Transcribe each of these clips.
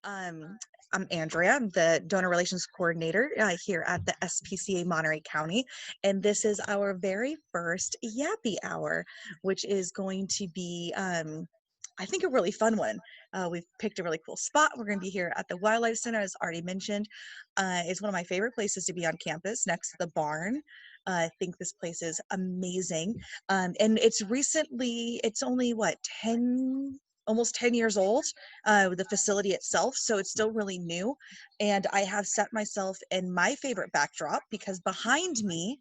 I'm Andrea. I'm the Donor Relations Coordinator here at the SPCA Monterey County, and this is our very first Yappy Hour, which is going to be, I think, a really fun one. We've picked a really cool spot. We're going to be here at the Wildlife Center, as already mentioned. It's one of my favorite places to be on campus, next to the barn. I think this place is amazing. And it's only what, 10, almost 10 years old, the facility itself. So it's still really new. And I have set myself in my favorite backdrop because behind me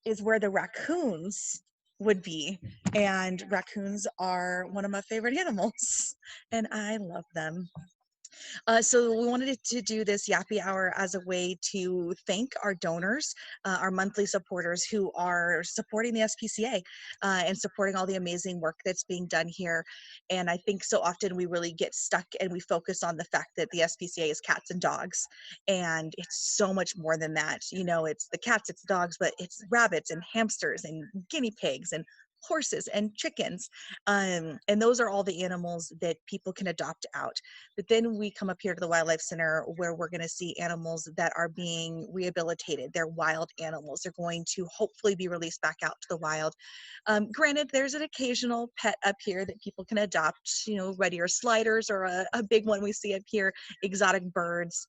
is where the raccoons would be. And raccoons are one of my favorite animals and I love them. So we wanted to do this Yappy Hour as a way to thank our donors, our monthly supporters who are supporting the SPCA and supporting all the amazing work that's being done here. And I think so often we really get stuck and we focus on the fact that the SPCA is cats and dogs. And it's so much more than that. You know, it's the cats, it's dogs, but it's rabbits and hamsters and guinea pigs and horses and chickens. And those are all the animals that people can adopt out. But then we come up here to the Wildlife Center where we're going to see animals that are being rehabilitated. They're wild animals. They're going to hopefully be released back out to the wild. Granted, there's an occasional pet up here that people can adopt, you know, red ear sliders or a big one we see up here, exotic birds.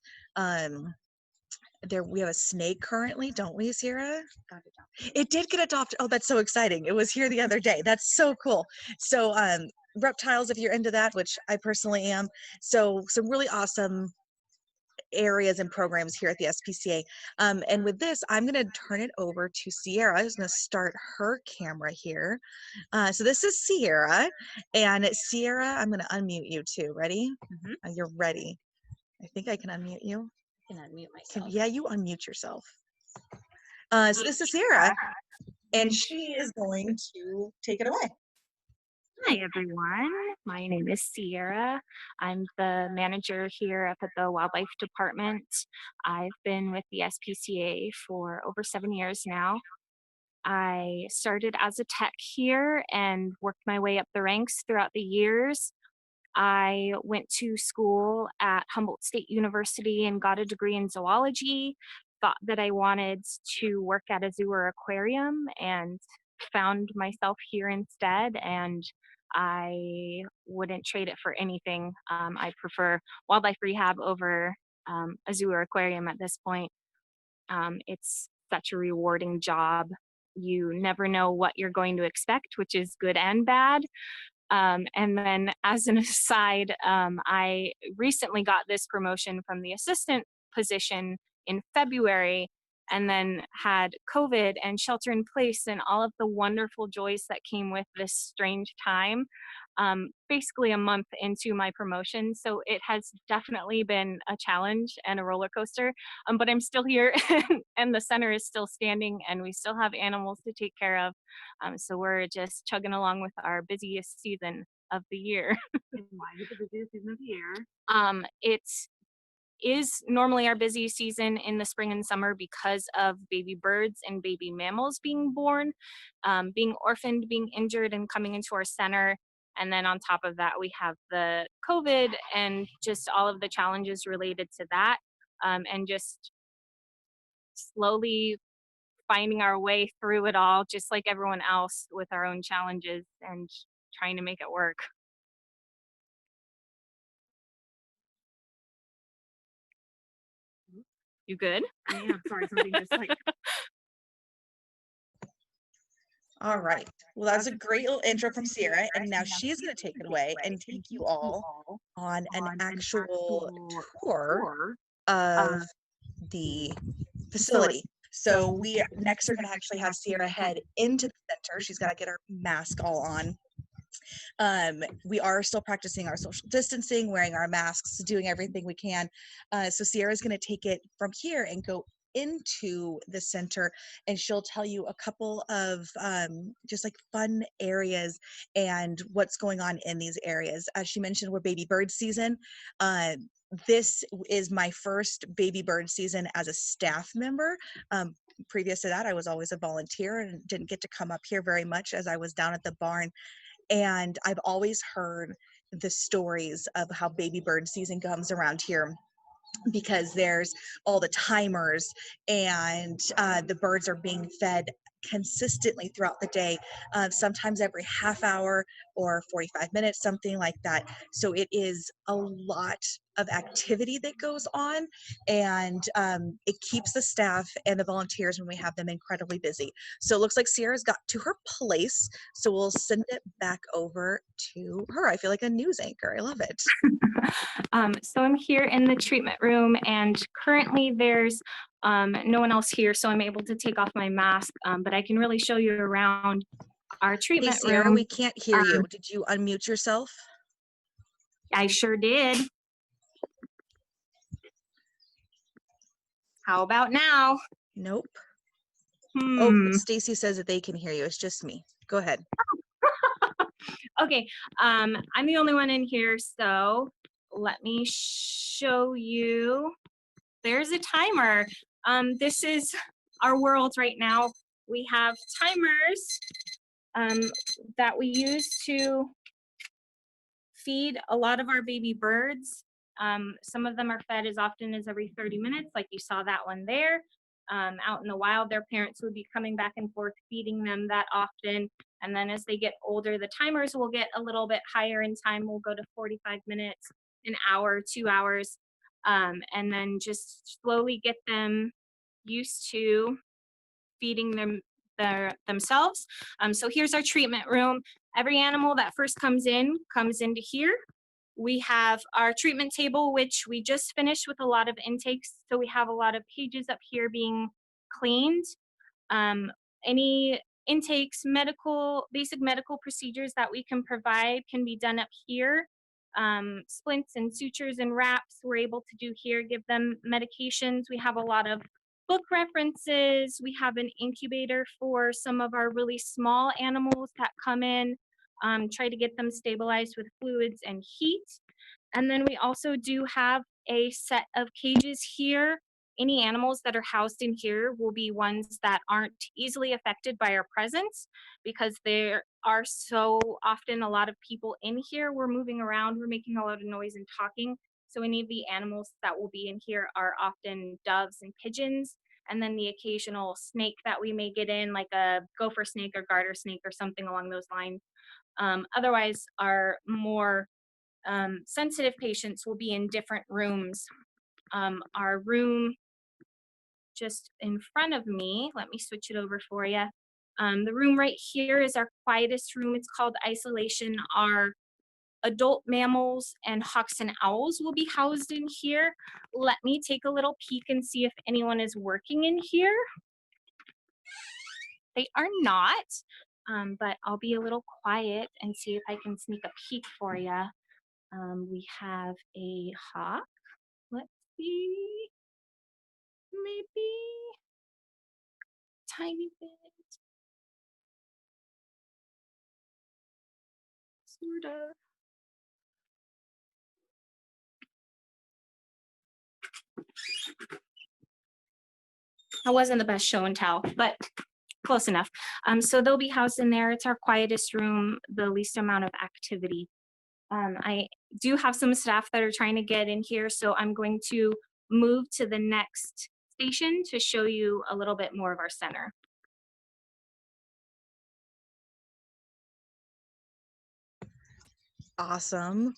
We have a snake currently, don't we, Sierra? It did get adopted. Oh, that's so exciting. It was here the other day. That's so cool. So reptiles, if you're into that, which I personally am. So some really awesome areas and programs here at the SPCA. And with this, I'm going to turn it over to Sierra, who's going to start her camera here. So this is Sierra. And Sierra, I'm going to unmute you too. Ready? You're ready. I think I can unmute you. I can unmute myself. Yeah, you unmute yourself. So this is Sierra, and she is going to take it away. Hi, everyone. My name is Sierra. I'm the manager here up at the Wildlife Department. I've been with the SPCA for over 7 years now. I started as a tech here and worked my way up the ranks throughout the years. I went to school at Humboldt State University and got a degree in zoology. Thought that I wanted to work at a zoo or aquarium and found myself here instead. And I wouldn't trade it for anything. I prefer wildlife rehab over a zoo or aquarium at this point. It's such a rewarding job. You never know what you're going to expect, which is good and bad. And then as an aside, I recently got this promotion from the assistant position in February and then had COVID and shelter in place and all of the wonderful joys that came with this strange time, basically a month into my promotion. So it has definitely been a challenge and a roller coaster, but I'm still here and the center is still standing and we still have animals to take care of. So we're just chugging along with our busiest season of the year. And why is it the busiest season of the year? It is normally our busiest season in the spring and summer because of baby birds and baby mammals being born, being orphaned, being injured, and coming into our center. And then on top of that, we have the COVID and just all of the challenges related to that, and just slowly finding our way through it all, just like everyone else with our own challenges and trying to make it work. You good? Yeah, sorry, something just like. All right. Well, that's a great little intro from Sierra, and now she's going to take it away and take you all on an actual tour of the facility. So we next are going to actually have Sierra head into the center. She's got to get her mask all on. We are still practicing our social distancing, wearing our masks, doing everything we can. So Sierra's going to take it from here and go into the center, and she'll tell you a couple of just like fun areas and what's going on in these areas. As she mentioned, we're baby bird season. This is my first baby bird season as a staff member. Previous to that, I was always a volunteer and didn't get to come up here very much as I was down at the barn. And I've always heard the stories of how baby bird season comes around here, because there's all the timers, and the birds are being fed consistently throughout the day, sometimes every half hour or 45 minutes, something like that. So it is a lot of activity that goes on, and it keeps the staff and the volunteers, when we have them, incredibly busy. So it looks like Sierra's got to her place, so we'll send it back over to her. I feel like a news anchor. I love it. So I'm here in the treatment room, and currently there's no one else here, so I'm able to take off my mask, but I can really show you around our Hey, treatment Sierra, room. we can't hear you. Did you unmute yourself? I sure did. How about now? Nope. Oh, Hmm. Stacy says that they can hear you. It's just me. Go ahead. Okay, I'm the only one in here, so let me show you. There's a timer. This is our world right now. We have timers that we use to feed a lot of our baby birds. Some of them are fed as often as every 30 minutes, like you saw that one there. Out in the wild, their parents would be coming back and forth feeding them that often. And then as they get older, the timers will get a little bit higher in time. We'll go to 45 minutes, an hour, 2 hours, and then just slowly get them used to feeding themselves. So here's our treatment room. Every animal that first comes into here. We have our treatment table, which we just finished with a lot of intakes. So we have a lot of pages up here being cleaned. Any intakes, basic medical procedures that we can provide can be done up here. Splints and sutures and wraps we're able to do here, give them medications. We have a lot of book references. We have an incubator for some of our really small animals that come in, try to get them stabilized with fluids and heat. And then we also do have a set of cages here. Any animals that are housed in here will be ones that aren't easily affected by our presence, because there are so often a lot of people in here. We're moving around, we're making a lot of noise and talking. So any of the animals that will be in here are often doves and pigeons, and then the occasional snake that we may get in, like a gopher snake or garter snake or something along those lines. Otherwise, our more sensitive patients will be in different rooms. Our room just in front of me, let me switch it over for you. The room right here is our quietest room. It's called isolation. Our adult mammals and hawks and owls will be housed in here. Let me take a little peek and see if anyone is working in here. They are not, but I'll be a little quiet and see if I can sneak a peek for you. We have a hawk. Let's see, maybe tiny bit, sort of. That wasn't the best show and tell, but close enough. So they'll be housed in there. It's our quietest room, the least amount of activity. I do have some staff that are trying to get in here, so I'm going to move to the next station to show you a little bit more of our center. Awesome.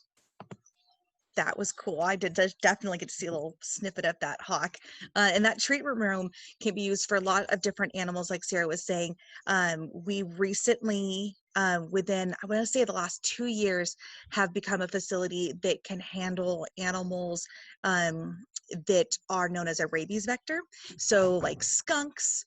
That was cool. I did definitely get to see a little snippet of that hawk. And that treatment room can be used for a lot of different animals, like Sarah was saying. We recently, within, I want to say the last 2 years, have become a facility that can handle animals that are known as a rabies vector. So like skunks,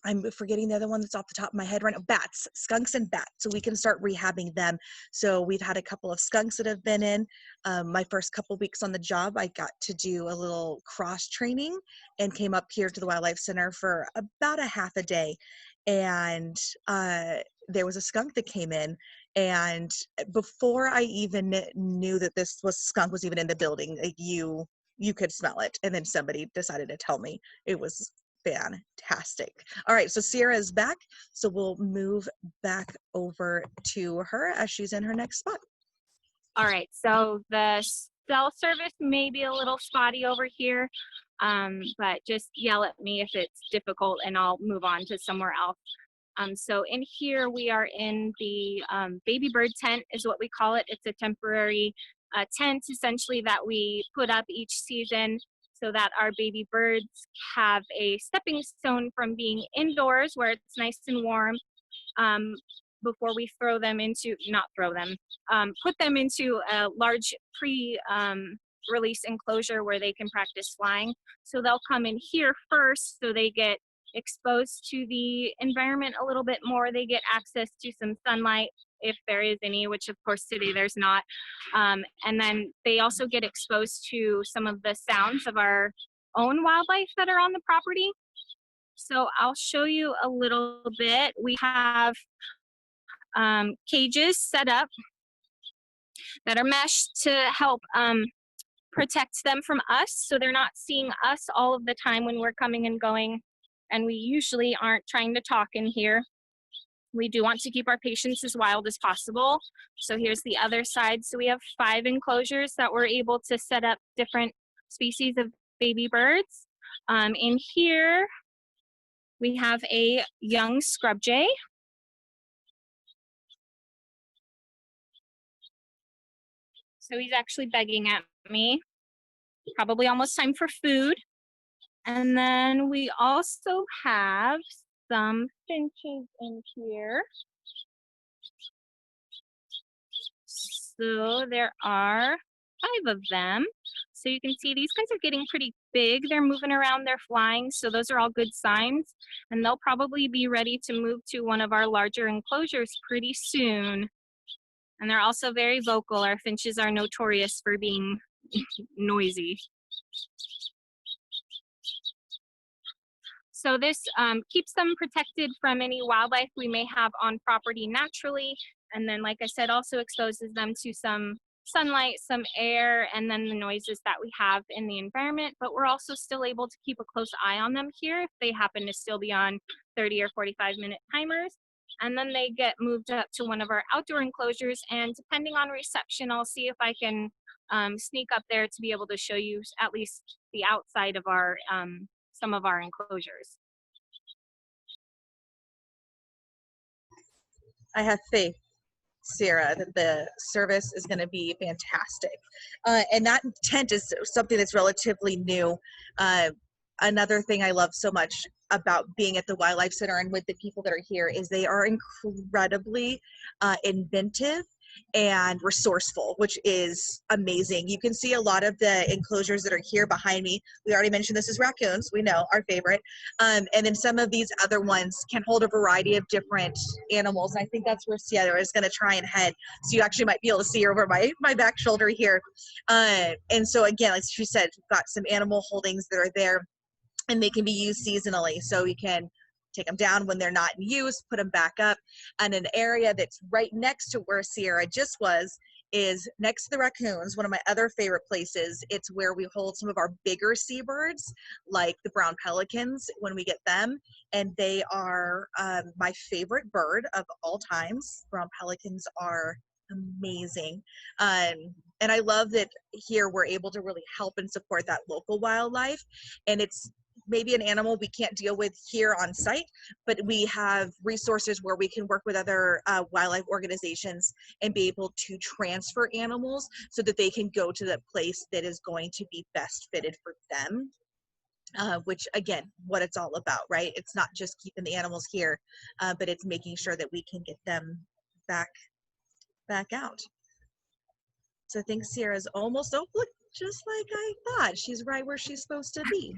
I'm forgetting the other one that's off the top of my head right now. Bats, skunks and bats. So we can start rehabbing them. So we've had a couple of skunks that have been in. My first couple weeks on the job, I got to do a little cross training and came up here to the Wildlife Center for about a half a day. And there was a skunk that came in. And before I even knew that this was skunk was even in the building, like you could smell it. And then somebody decided to tell me. It was fantastic. All right, so Sierra is back, so we'll move back over to her as she's in her next spot. All right, so the cell service may be a little spotty over here, but just yell at me if it's difficult and I'll move on to somewhere else. So in here we are in the baby bird tent is what we call it. It's a temporary tent essentially that we put up each season so that our baby birds have a stepping stone from being indoors where it's nice and warm before we throw them into, not throw them, put them into a large release enclosure where they can practice flying. So they'll come in here first so they get exposed to the environment a little bit more. They get access to some sunlight if there is any, which of course today there's not. And then they also get exposed to some of the sounds of our own wildlife that are on the property. So I'll show you a little bit. We have cages set up that are meshed to help protect them from us, so they're not seeing us all of the time when we're coming and going, and we usually aren't trying to talk in here. We do want to keep our patients as wild as possible. So here's the other side. So we have 5 enclosures that we're able to set up different species of baby birds. In here, we have a young scrub jay. So he's actually begging at me, probably almost time for food. And then we also have some finches in here. So there are 5 of them. So you can see these guys are getting pretty big. They're moving around, they're flying. So those are all good signs. And they'll probably be ready to move to one of our larger enclosures pretty soon. And they're also very vocal. Our finches are notorious for being noisy. So this keeps them protected from any wildlife we may have on property naturally. And then, like I said, also exposes them to some sunlight, some air, and then the noises that we have in the environment. But we're also still able to keep a close eye on them here if they happen to still be on 30 or 45-minute timers. And then they get moved up to one of our outdoor enclosures. And depending on reception, I'll see if I can sneak up there to be able to show you at least the outside of our some of our enclosures. I have faith, Sarah, that the service is going to be fantastic. And that tent is something that's relatively new. Another thing I love so much about being at the Wildlife Center and with the people that are here is they are incredibly inventive and resourceful, which is amazing. You can see a lot of the enclosures that are here behind me. We already mentioned this is raccoons, we know, our favorite. And then some of these other ones can hold a variety of different animals. And I think that's where Sierra is going to try and head. So you actually might be able to see her over my back shoulder here. And so again, like she said, we've got some animal holdings that are there, and they can be used seasonally. So you can take them down when they're not in use, put them back up. And an area that's right next to where Sierra just was is next to the raccoons, one of my other favorite places. It's where we hold some of our bigger seabirds, like the brown pelicans when we get them. And they are my favorite bird of all times. Brown pelicans are amazing. And I love that here we're able to really help and support that local wildlife. And it's maybe an animal we can't deal with here on site, but we have resources where we can work with other wildlife organizations and be able to transfer animals so that they can go to the place that is going to be best fitted for them. Which again, what it's all about, right? It's not just keeping the animals here, but it's making sure that we can get them back out. So I think Sierra's almost, oh, look, just like I thought. She's right where she's supposed to be.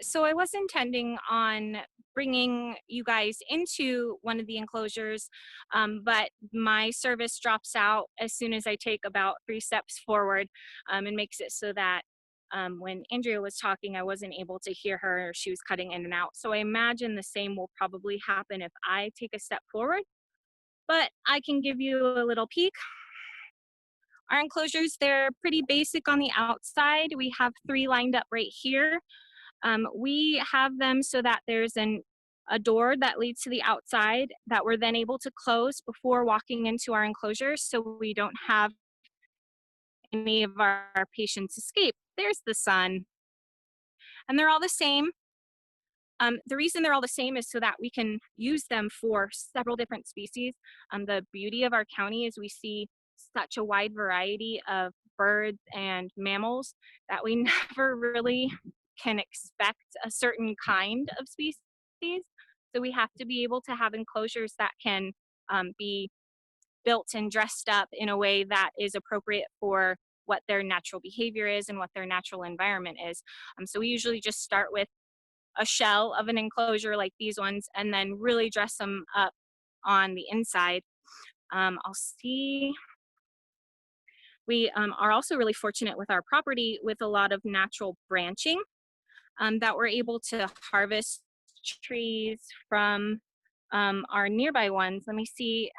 So I was intending on bringing you guys into one of the enclosures, but my service drops out as soon as I take about 3 steps forward, and makes it so that when Andrea was talking, I wasn't able to hear her. She was cutting in and out. So I imagine the same will probably happen if I take a step forward, but I can give you a little peek. Our enclosures, they're pretty basic on the outside. We have 3 lined up right here. We have them so that there's a door that leads to the outside that we're then able to close before walking into our enclosures, so we don't have any of our patients escape. There's the sun. And they're all the same. The reason they're all the same is so that we can use them for several different species. The beauty of our county is we see such a wide variety of birds and mammals that we never really can expect a certain kind of species. So we have to be able to have enclosures that can be built and dressed up in a way that is appropriate for what their natural behavior is and what their natural environment is. So we usually just start with a shell of an enclosure like these ones and then really dress them up on the inside. I'll see. We are also really fortunate with our property with a lot of natural branching that we're able to harvest trees from our nearby ones. Let me see.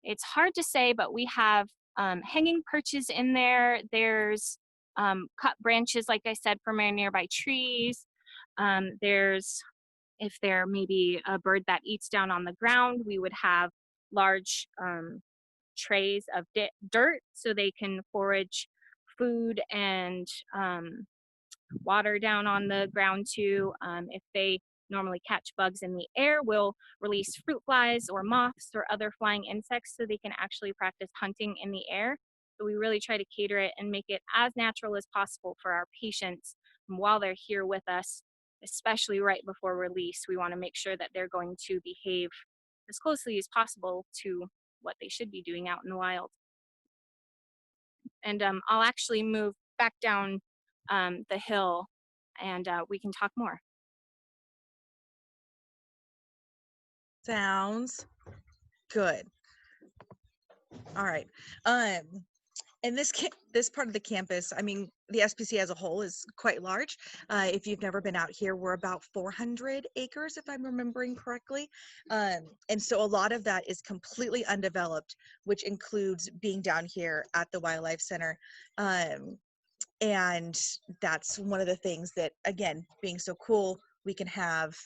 It's hard to say, but we have hanging perches in there. There's cut branches, like I said, from our nearby trees. There's, if there may be a bird that eats down on the ground, we would have large trays of dirt so they can forage food and water down on the ground too. If they normally catch bugs in the air, we'll release fruit flies or moths or other flying insects so they can actually practice hunting in the air. So we really try to cater it and make it as natural as possible for our patients while they're here with us, especially right before release. We want to make sure that they're going to behave as closely as possible to what they should be doing out in the wild. And I'll actually move back down the hill and we can talk more. Sounds good. All right. And this part of the campus, I mean, the SPCA as a whole is quite large. If you've never been out here, we're about 400 acres, if I'm remembering correctly. And so a lot of that is completely undeveloped, which includes being down here at the Wildlife Center. And that's one of the things that, again, being so cool, we can have,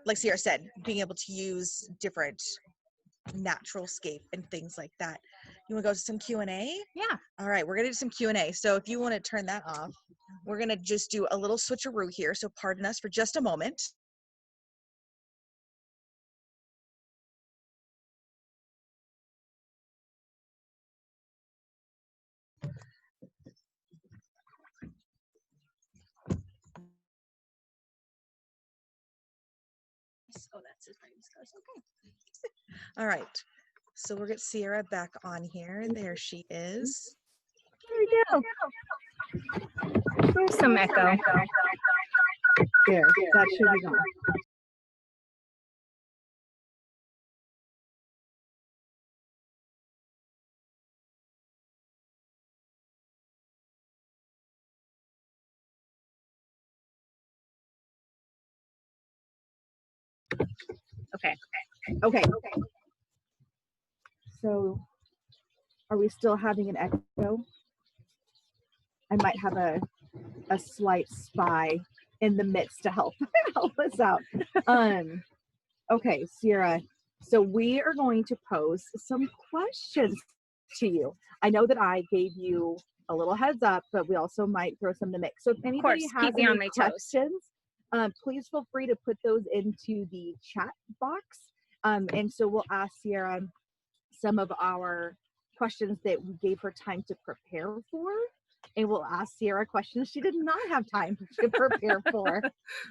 like Sierra said, being able to use different natural scape and things like that. You want to go to some Q&A? Yeah. All right, we're going to do some Q&A. So if you want to turn that off, we're going to just do a little switcheroo here. So pardon us for just a moment. Oh, that's as far as it goes. Okay. All right. So we'll get Sierra back on here. There she is. There we go. There's some echo. There, that should be gone. Okay. So, are we still having an echo? I might have a slight spy in the midst to help us out. Okay, Sierra. So we are going to pose some questions to you. I know that I gave you a little heads up, but we also might throw some in the mix. So if anybody has keep me on any my toes. questions, please feel free to put those into the chat box. And so we'll ask Sierra some of our questions that we gave her time to prepare for. And we'll ask Sierra questions she did not have time to prepare for,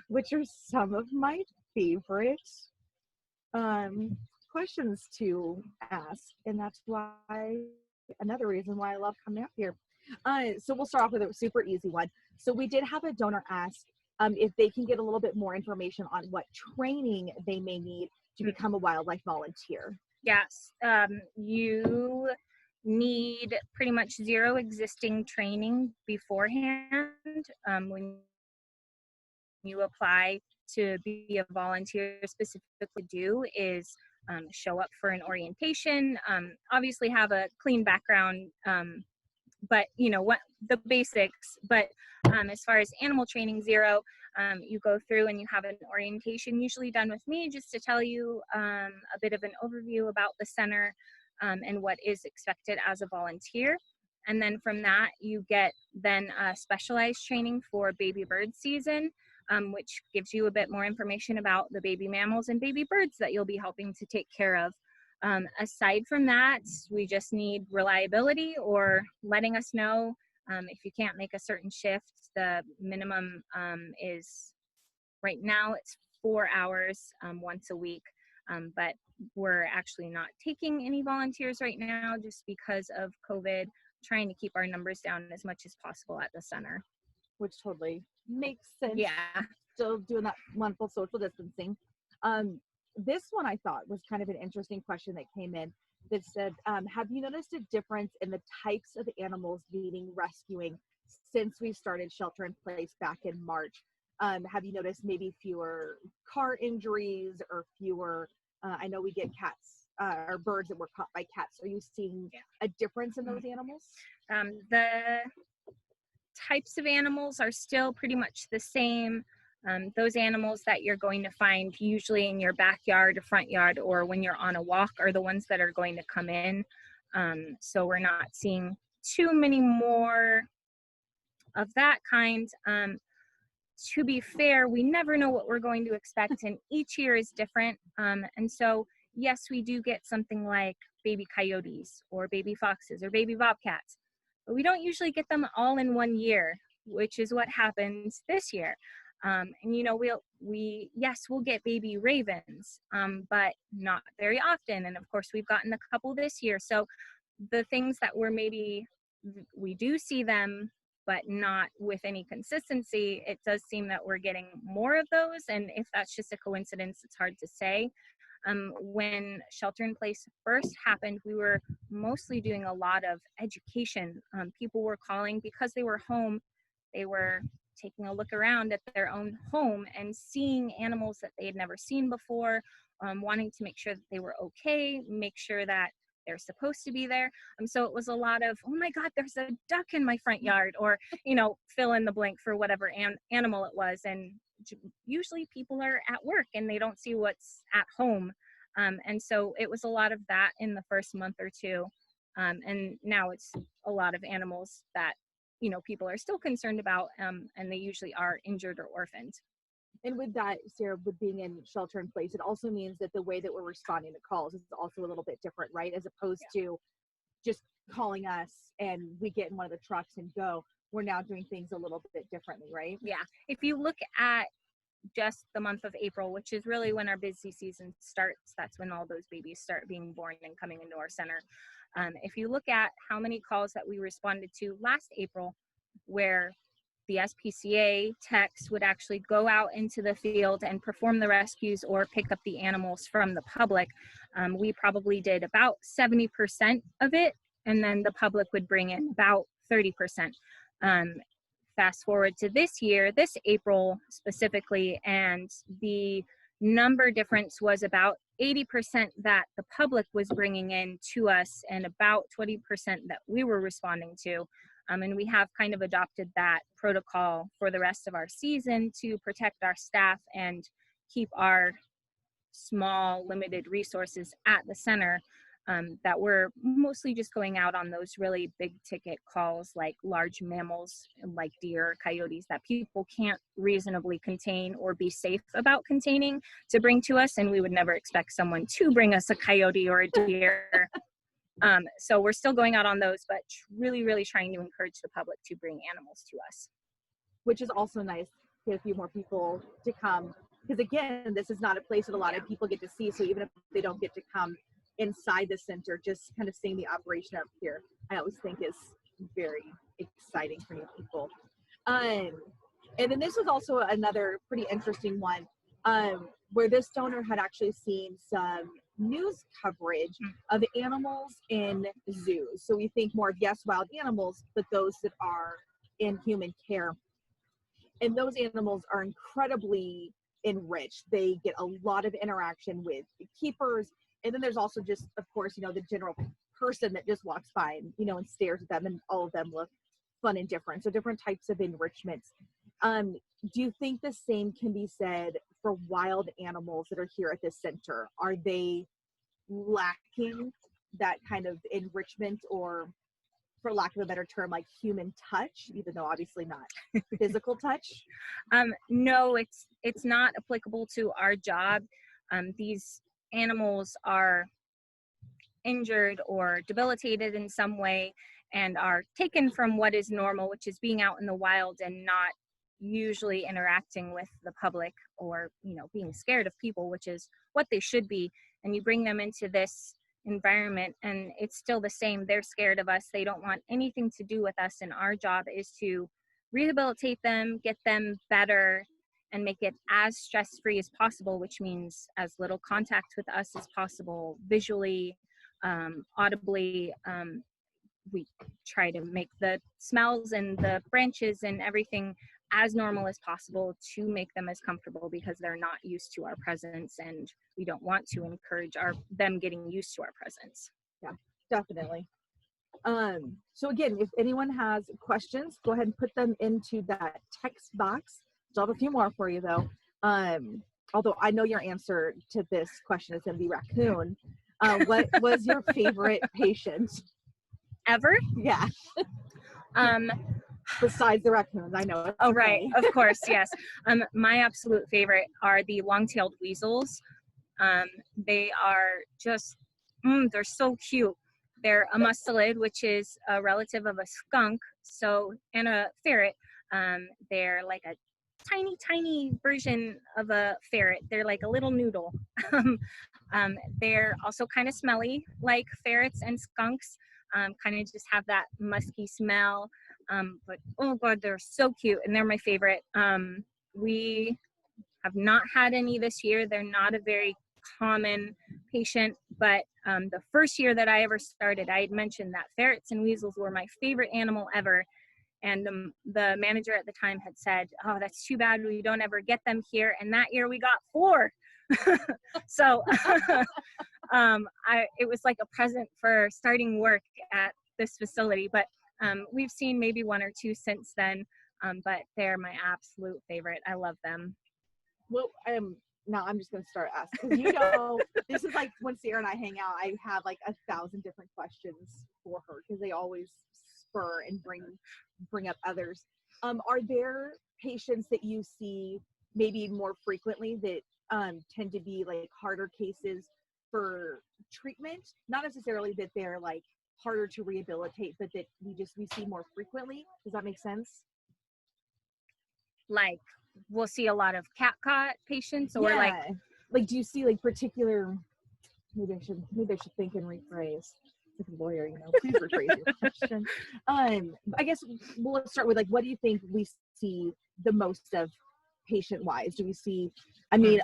which are some of my favorite questions to ask. And that's why, another reason why I love coming up here. So we'll start off with a super easy one. So we did have a donor ask if they can get a little bit more information on what training they may need to become a wildlife volunteer. Yes, you need pretty much zero existing training beforehand. When you apply to be a volunteer, specifically do is show up for an orientation, obviously have a clean background, but you know what the basics, but as far as animal training, zero. You go through and you have an orientation usually done with me just to tell you a bit of an overview about the center, and what is expected as a volunteer. And then from that, you get then specialized training for baby bird season, which gives you a bit more information about the baby mammals and baby birds that you'll be helping to take care of. Aside from that, we just need reliability or letting us know if you can't make a certain shift. The minimum is, right now it's 4 hours once a week, but we're actually not taking any volunteers right now just because of COVID, trying to keep our numbers down as much as possible at the center. Which totally makes sense. Yeah. Still doing that wonderful social distancing. This one I thought was kind of an interesting question that came in that said, have you noticed a difference in the types of animals needing rescuing since we started shelter in place back in March? Have you noticed maybe fewer car injuries or fewer, I know we get cats or birds that were caught by cats. Are you seeing a difference in those animals? The types of animals are still pretty much the same. Those animals that you're going to find usually in your backyard or front yard or when you're on a walk are the ones that are going to come in. So we're not seeing too many more of that kind. To be fair, we never know what we're going to expect, and each year is different. And so, yes, we do get something like baby coyotes or baby foxes or baby bobcats, but we don't usually get them all in one year, which is what happens this year. And you know, we'll get baby ravens, but not very often. And of course, we've gotten a couple this year. So the things that we do see them, but not with any consistency, it does seem that we're getting more of those. And if that's just a coincidence, it's hard to say. When shelter in place first happened, we were mostly doing a lot of education. People were calling because they were home. They were taking a look around at their own home and seeing animals that they had never seen before, wanting to make sure that they were okay, make sure that they're supposed to be there. So it was a lot of, oh my God, there's a duck in my front yard, or, you know, fill in the blank for whatever animal it was. And usually people are at work and they don't see what's at home. And so it was a lot of that in the first month or two. And now it's a lot of animals that, you know, people are still concerned about, and they usually are injured or orphaned. And with that, Sarah, with being in shelter in place, it also means that the way that we're responding to calls is also a little bit different, right? As opposed to just calling us and we get in one of the trucks and go. We're now doing things a little bit differently, right? Yeah. If you look at just the month of April, which is really when our busy season starts, that's when all those babies start being born and coming into our center. If you look at how many calls that we responded to last April, where the SPCA techs would actually go out into the field and perform the rescues or pick up the animals from the public, we probably did about 70% of it, and then the public would bring in about 30%. Fast forward to this year, this April specifically, and the number difference was about 80% that the public was bringing in to us and about 20% that we were responding to. And we have kind of adopted that protocol for the rest of our season to protect our staff and keep our small, limited resources at the center, that we're mostly just going out on those really big ticket calls like large mammals like deer, coyotes that people can't reasonably contain or be safe about containing to bring to us. And we would never expect someone to bring us a coyote or a deer. So we're still going out on those, but really, really trying to encourage the public to bring animals to us. Which is also nice to get a few more people to come. Because again, this is not a place that a lot of people get to see. So even if they don't get to come inside the center, just kind of seeing the operation up here, I always think is very exciting for new people. And then this was also another pretty interesting one, where this donor had actually seen some news coverage of animals in zoos. So we think more of, yes, wild animals, but those that are in human care. And those animals are incredibly enriched. They get a lot of interaction with the keepers. And then there's also just, of course, you know, the general person that just walks by and, you know, and stares at them, and all of them look fun and different. So different types of enrichments. Do you think the same can be said for wild animals that are here at this center? Are they lacking that kind of enrichment, or for lack of a better term, like human touch, even though obviously not physical touch? No, it's not applicable to our job. These animals are injured or debilitated in some way and are taken from what is normal, which is being out in the wild and not usually interacting with the public, or being scared of people, which is what they should be. And you bring them into this environment and it's still the same. They're scared of us. They don't want anything to do with us, and our job is to rehabilitate them, get them better, and make it as stress-free as possible, which means as little contact with us as possible, visually, audibly. We try to make the smells and the branches and everything as normal as possible to make them as comfortable, because they're not used to our presence, and we don't want to encourage them getting used to our presence. Yeah, definitely. So again, if anyone has questions, go ahead and put them into that text box. I'll have a few more for you though. Although I know your answer to this question is going to be raccoon. What was your favorite patient Ever? Yeah. Besides the raccoons, I know. Oh, right. Of course. Yes. My absolute favorite are the long-tailed weasels. They are just, they're so cute. They're a mustelid, which is a relative of a skunk, and a ferret. They're like a tiny, tiny version of a ferret. They're like a little noodle. They're also kind of smelly, like ferrets and skunks. Kind of just have that musky smell. But oh God, they're so cute, and they're my favorite. We have not had any this year. They're not a very common patient, but the first year that I ever started, I had mentioned that ferrets and weasels were my favorite animal ever. And the manager at the time had said, "Oh, that's too bad we don't ever get them here." And that year we got 4. So it was like a present for starting work at this facility. But we've seen maybe 1 or 2 since then. But they're my absolute favorite. I love them. Well, now I'm just going to start asking. This is like when Sierra and I hang out, I have like 1,000 different questions for her, because they always spur and bring up others. Are there patients that you see maybe more frequently that tend to be like harder cases for treatment? Not necessarily that they're like harder to rehabilitate, but that we see more frequently. Does that make sense? Like, we'll see a lot of cat patients, or like do you see like particular, maybe I should think and rephrase. Like a lawyer, please rephrase your question. I guess we'll start with, like, what do you think we see the most of patient wise? Do we see,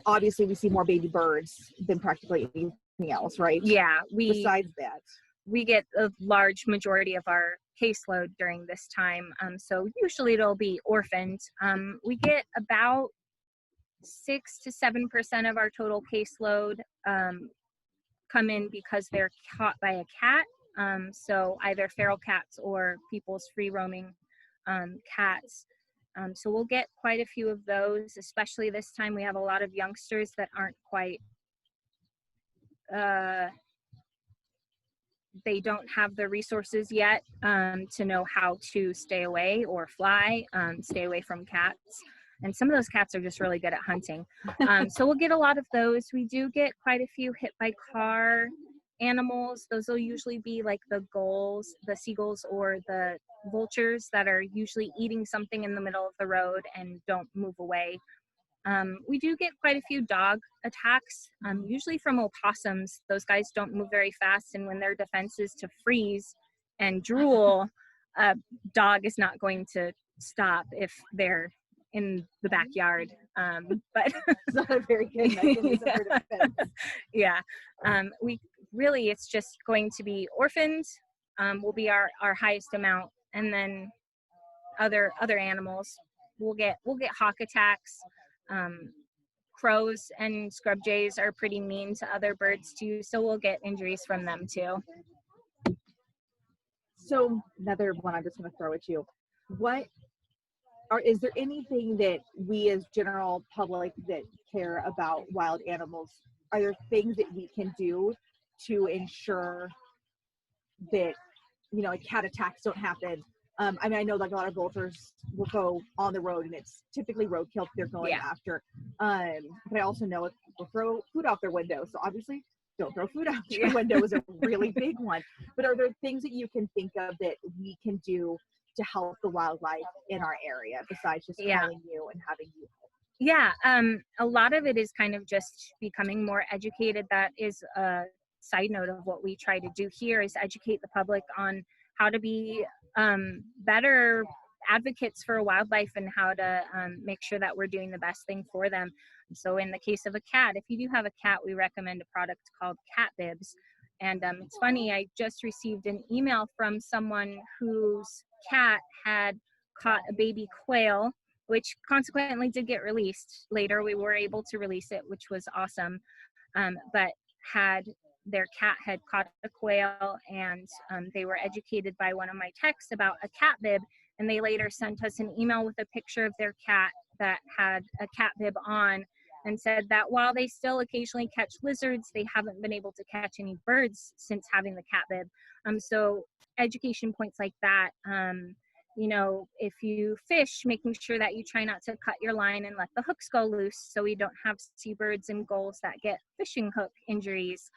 obviously we see more baby birds than practically anything else, right? Yeah. Besides that, we get a large majority of our caseload during this time. So usually it'll be orphaned. We get about 6 to 7% of our total caseload come in because they're caught by a cat. So either feral cats or people's free roaming cats. So we'll get quite a few of those, especially this time. We have a lot of youngsters that aren't quite, they don't have the resources yet to know how to stay away or fly, stay away from cats. And some of those cats are just really good at hunting. So we'll get a lot of those. We do get quite a few hit by car animals. Those will usually be like the gulls, the seagulls, or the vultures that are usually eating something in the middle of the road and don't move away. We do get quite a few dog attacks, usually from opossums. Those guys don't move very fast, and when their defense is to freeze and drool, a dog is not going to stop if they're in the backyard. But it's not a very good mechanism for defense. Yeah. It's just going to be orphans will be our highest amount, and then other animals. We'll get hawk attacks. Crows and scrub jays are pretty mean to other birds too, so we'll get injuries from them too. So another one I'm just going to throw at you. Is there anything that we as general public that care about wild animals, are there things that we can do to ensure that, you know, like cat attacks don't happen. I mean, I know like a lot of vultures will go on the road and it's typically roadkill they're going after. But I also know if people throw food out their window. So obviously don't throw food out your window is a really big one. But are there things that you can think of that we can do to help the wildlife in our area besides just calling you and having you help? Yeah, a lot of it is kind of just becoming more educated. That is a side note of what we try to do here, is educate the public on how to be better advocates for wildlife and how to make sure that we're doing the best thing for them. So in the case of a cat, if you do have a cat, we recommend a product called cat bibs. And it's funny, I just received an email from someone whose cat had caught a baby quail, which consequently did get released. Later, we were able to release it, which was awesome. But their cat had caught a quail, and they were educated by one of my techs about a cat bib, and they later sent us an email with a picture of their cat that had a cat bib on, and said that while they still occasionally catch lizards, they haven't been able to catch any birds since having the cat bib. So education points like that. You know, if you fish, making sure that you try not to cut your line and let the hooks go loose so we don't have seabirds and gulls that get fishing hook injuries,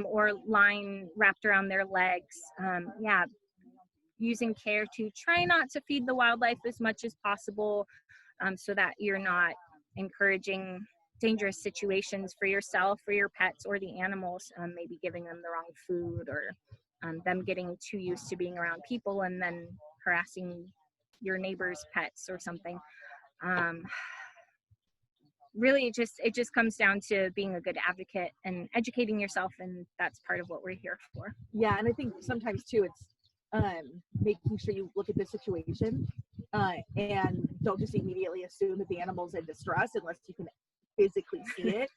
or line wrapped around their legs. Using care to try not to feed the wildlife as much as possible, so that you're not encouraging dangerous situations for yourself, for your pets, or the animals, maybe giving them the wrong food, or them getting too used to being around people and then harassing your neighbor's pets or something. Really, it just comes down to being a good advocate and educating yourself, and that's part of what we're here for. Yeah, and I think sometimes too, it's making sure you look at the situation and don't just immediately assume that the animal's in distress unless you can physically see it.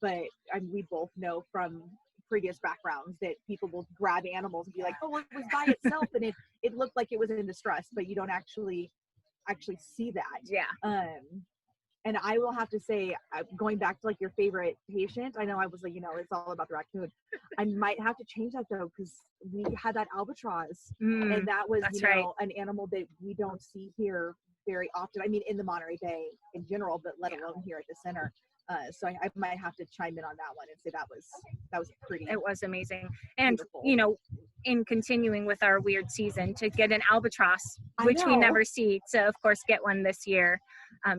But we both know from previous backgrounds that people will grab animals and be like, oh, it was by itself and it looked like it was in distress, but you don't actually see that. And I will have to say, going back to like your favorite patient, I know I was like, you know, it's all about the raccoon. I might have to change that though, because we had that albatross, and that was, you know, an animal that we don't see here very often. I mean, in the Monterey Bay in general, but let alone here at the center. So I might have to chime in on that one and say that was pretty. It was amazing. And beautiful. You know, in continuing with our weird season, to get an albatross, which we never see, to of course get one this year,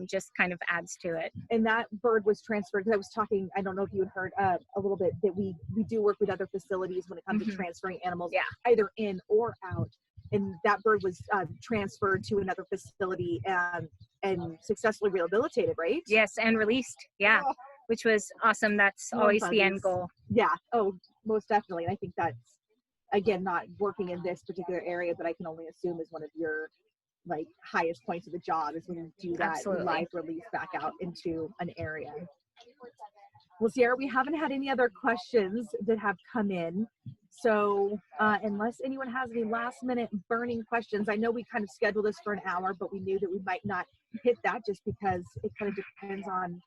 just kind of adds to it. And that bird was transferred, because I was talking, I don't know if you had heard a little bit, that we do work with other facilities when it comes to transferring animals, either in or out. And that bird was transferred to another facility and successfully rehabilitated, right? Yes, and released. Yeah, which was awesome. That's always the end goal. Yeah. Oh, most definitely. And I think that's, again, not working in this particular area, but I can only assume is one of your like highest points of the job is when you do that live release back out into an area. Well, Sierra, we haven't had any other questions that have come in. So unless anyone has any last minute burning questions, I know we kind of scheduled this for an hour, but we knew that we might not hit that just because it kind of depends on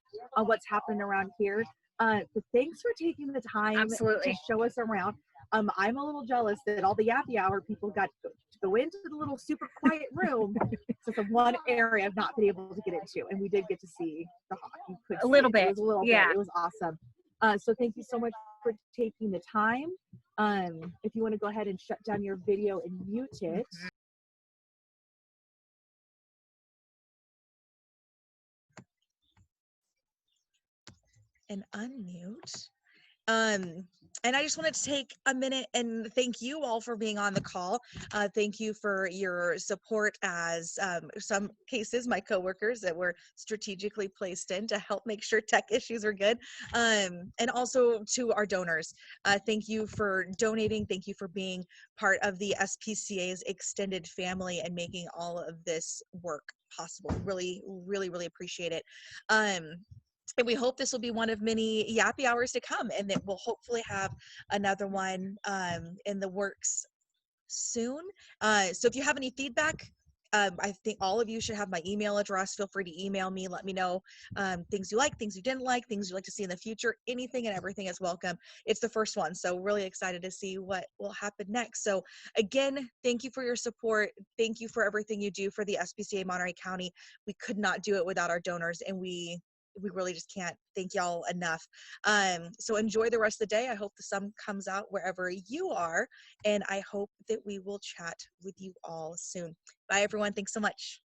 what's happening around here. But thanks for taking the time to show us around. I'm a little jealous that all the Yappy Hour people got to go into the little super quiet room. So it's the one area I've not been able to get into, and we did get to see the hawk. You could a little bit. It was a little bit. It was awesome. So thank you so much for taking the time. If you want to go ahead and shut down your video and mute it. And unmute. And I just wanted to take a minute and thank you all for being on the call. Thank you for your support as some cases, my coworkers that were strategically placed in to help make sure tech issues are good. And also to our donors. Thank you for donating. Thank you for being part of the SPCA's extended family and making all of this work possible. Really, really, really appreciate it. And we hope this will be one of many Yappy Hours to come, and that we'll hopefully have another one in the works soon. So if you have any feedback, I think all of you should have my email address. Feel free to email me. Let me know things you like, things you didn't like, things you'd like to see in the future. Anything and everything is welcome. It's the first one, so really excited to see what will happen next. So again, thank you for your support. Thank you for everything you do for the SPCA Monterey County. We could not do it without our donors, and we really just can't thank y'all enough. So enjoy the rest of the day. I hope the sun comes out wherever you are, and I hope that we will chat with you all soon. Bye, everyone. Thanks so much.